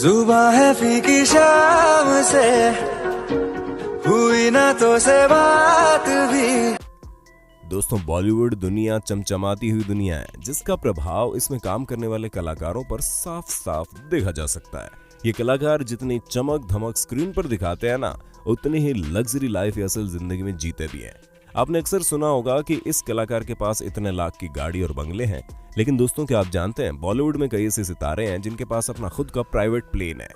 जुबां है फीकी शाम से, हुई ना तो से बात भी। दोस्तों, बॉलीवुड दुनिया चमचमाती हुई दुनिया है जिसका प्रभाव इसमें काम करने वाले कलाकारों पर साफ साफ देखा जा सकता है। ये कलाकार जितनी चमक धमक स्क्रीन पर दिखाते हैं ना, उतनी ही लग्जरी लाइफ या असल जिंदगी में जीते भी हैं। आपने अक्सर सुना होगा कि इस कलाकार के पास इतने लाख की गाड़ी और बंगले हैं, लेकिन दोस्तों क्या आप जानते हैं बॉलीवुड में कई ऐसे सितारे हैं जिनके पास अपना खुद का प्राइवेट प्लेन है।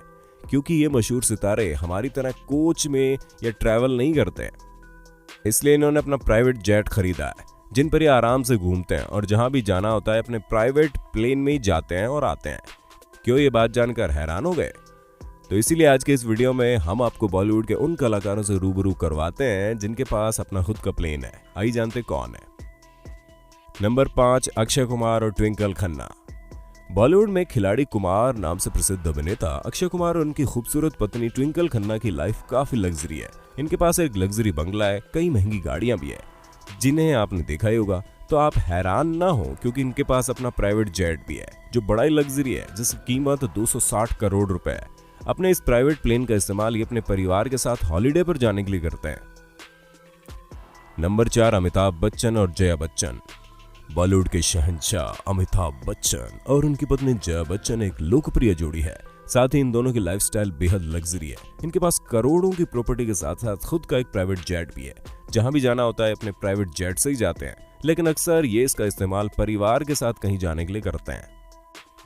क्योंकि ये मशहूर सितारे हमारी तरह कोच में या ट्रैवल नहीं करते हैं, इसलिए इन्होंने अपना प्राइवेट जेट खरीदा है जिन पर ये आराम से घूमते हैं और जहां भी जाना होता है अपने प्राइवेट प्लेन में ही जाते हैं और आते हैं। क्यों, ये बात जानकर हैरान हो गए? तो इसीलिए आज के इस वीडियो में हम आपको बॉलीवुड के उन कलाकारों से रूबरू करवाते हैं जिनके पास अपना खुद का प्लेन है। आइए जानते कौन है। नंबर 5, अक्षय कुमार और ट्विंकल खन्ना। बॉलीवुड में खिलाड़ी कुमार नाम से प्रसिद्ध अभिनेता अक्षय कुमार और उनकी खूबसूरत पत्नी ट्विंकल खन्ना की लाइफ काफी लग्जरी है। इनके पास एक लग्जरी बंगला है, कई महंगी गाड़ियां भी है जिन्हें आपने देखा ही होगा, तो आप हैरान ना हो क्योंकि इनके पास अपना प्राइवेट जेट भी है जो बड़ा ही लग्जरी है, जिसकी कीमत 260 करोड़ रुपए है। अपने इस प्राइवेट प्लेन का इस्तेमाल ये अपने परिवार के साथ हॉलिडे पर जाने के लिए करते हैं। नंबर 4, अमिताभ बच्चन और जया बच्चन। बॉलीवुड के शहंशाह अमिताभ बच्चन और उनकी पत्नी जया बच्चन एक लोकप्रिय जोड़ी है। साथ ही इन दोनों की लाइफस्टाइल बेहद लग्जरी है। इनके पास करोड़ों की प्रॉपर्टी के साथ साथ खुद का एक प्राइवेट जेट भी है। जहां भी जाना होता है अपने प्राइवेट जेट से ही जाते हैं, लेकिन अक्सर ये इसका इस्तेमाल परिवार के साथ कहीं जाने के लिए करते हैं।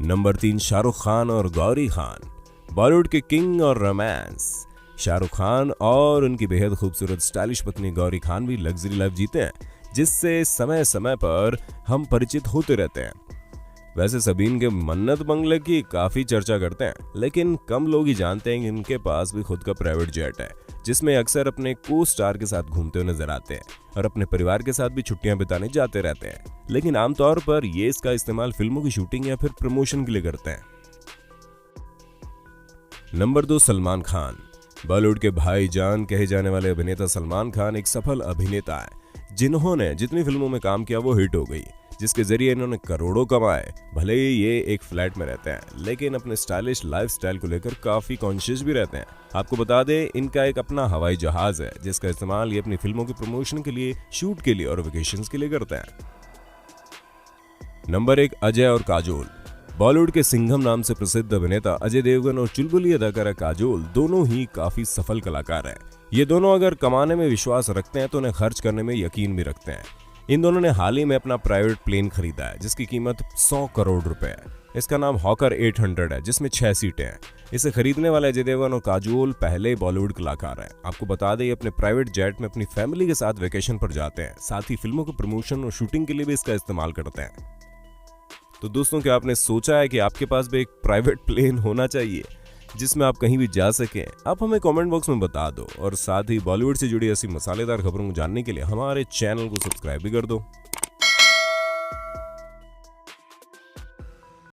नंबर 3, शाहरुख खान और गौरी खान। बॉलीवुड के किंग और रोमांस शाहरुख खान और उनकी बेहद खूबसूरत स्टाइलिश पत्नी गौरी खान भी लग्जरी लाइफ जीते हैं, जिससे समय समय पर हम परिचित होते रहते हैं। वैसे सभी इनके मन्नत बंगले की काफी चर्चा करते हैं, लेकिन कम लोग ही जानते हैं कि इनके पास भी खुद का प्राइवेट जेट है जिसमें अक्सर अपने को स्टार के साथ घूमते हुए नजर आते हैं और अपने परिवार के साथ भी छुट्टियां बिताने जाते रहते हैं। लेकिन आमतौर पर ये इसका इस्तेमाल फिल्मों की शूटिंग या फिर प्रमोशन के लिए करते हैं। नंबर 2, सलमान खान। बॉलीवुड के भाईजान कहे जाने वाले अभिनेता सलमान खान एक सफल अभिनेता है जिन्होंने जितनी फिल्मों में काम किया वो हिट हो गई, जिसके जरिए इन्होंने करोड़ों कमाए। भले ही ये एक फ्लैट में रहते हैं, लेकिन अपने स्टाइलिश लाइफस्टाइल को लेकर काफी कॉन्शियस भी रहते हैं। आपको बता दें, इनका एक अपना हवाई जहाज है जिसका इस्तेमाल ये अपनी फिल्मों के प्रमोशन के लिए, शूट के लिए और वेकेशंस के लिए करते हैं। नंबर 1, अजय और काजोल। बॉलीवुड के सिंघम नाम से प्रसिद्ध अभिनेता अजय देवगन और चुलबुली अदाकारा काजोल दोनों ही काफी सफल कलाकार हैं। ये दोनों अगर कमाने में विश्वास रखते हैं तो उन्हें खर्च करने में यकीन भी रखते हैं। इन दोनों ने हाल ही में अपना प्राइवेट प्लेन खरीदा है जिसकी कीमत 100 करोड़ रुपए है। इसका नाम हॉकर 800 है जिसमें 6 सीटें हैं। इसे खरीदने वाले अजय देवगन और काजोल पहले बॉलीवुड कलाकार हैं। आपको बता दें, ये अपने प्राइवेट जेट में अपनी फैमिली के साथ वेकेशन पर जाते हैं, साथ ही फिल्मों के प्रमोशन और शूटिंग के लिए भी इसका इस्तेमाल करते हैं। तो दोस्तों, क्या आपने सोचा है कि आपके पास भी एक प्राइवेट प्लेन होना चाहिए जिसमें आप कहीं भी जा सकें? आप हमें कमेंट बॉक्स में बता दो और साथ ही बॉलीवुड से जुड़ी ऐसी मसालेदार खबरों को जानने के लिए हमारे चैनल को सब्सक्राइब भी कर दो।